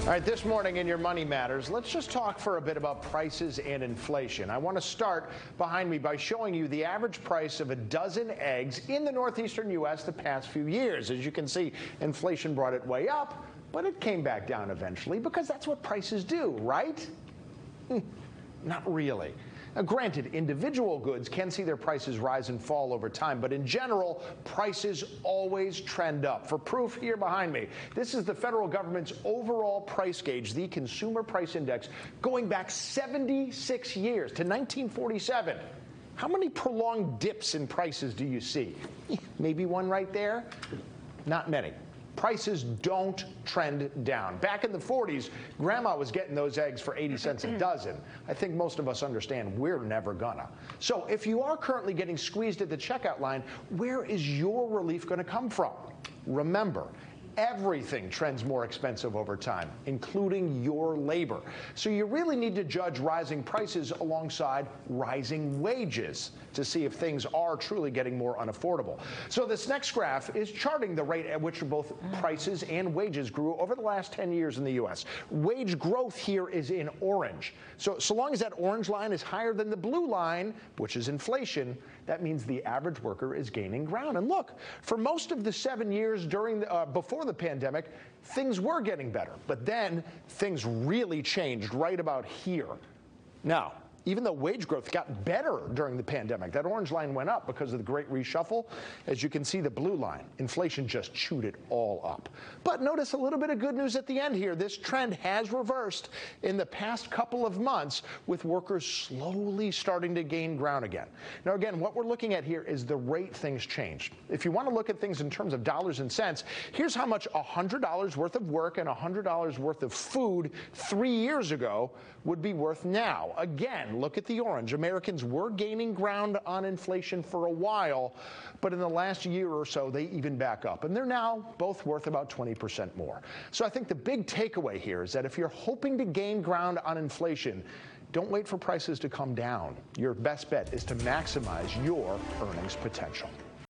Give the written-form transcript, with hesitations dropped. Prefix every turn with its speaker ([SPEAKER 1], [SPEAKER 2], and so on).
[SPEAKER 1] All right, this morning in your Money Matters, let's just talk for a bit about prices and inflation. I want to start behind me by showing you the average price of a dozen eggs in the northeastern U.S. the past few years. As you can see, inflation brought it way up, but it came back down eventually because that's what prices do, right? Not really. Now, granted, individual goods can see their prices rise and fall over time, but in general, prices always trend up. For proof, here behind me, this is the federal government's overall price gauge, the Consumer Price Index, going back 76 years to 1947. How many prolonged dips in prices do you see? Maybe one right there? Not many. Prices don't trend down. Back in the 40s, Grandma was getting those eggs for 80 cents a dozen. I think most of us understand we're never gonna. So if you are currently getting squeezed at the checkout line, where is your relief gonna come from? Remember, everything trends more expensive over time, including your labor. So you really need to judge rising prices alongside rising wages to see if things are truly getting more unaffordable. So this next graph is charting the rate at which both prices and wages grew over the last 10 years in the U.S. Wage growth here is in orange. So long as that orange line is higher than the blue line, which is inflation, that means the average worker is gaining ground. And look, for most of the 7 years before the pandemic, things were getting better. But then things really changed right about here. Now, even though wage growth got better during the pandemic, that orange line went up because of the Great Reshuffle. As you can see, the blue line, inflation just chewed it all up. But notice a little bit of good news at the end here. This trend has reversed in the past couple of months, with workers slowly starting to gain ground again. Now, again, what we're looking at here is the rate things changed. If you want to look at things in terms of dollars and cents, here's how much $100 worth of work and $100 worth of food 3 years ago would be worth now. Again, look at the orange. Americans were gaining ground on inflation for a while, but in the last year or so, they even back up. And they're now both worth about 20% more. So I think the big takeaway here is that if you're hoping to gain ground on inflation, don't wait for prices to come down. Your best bet is to maximize your earnings potential.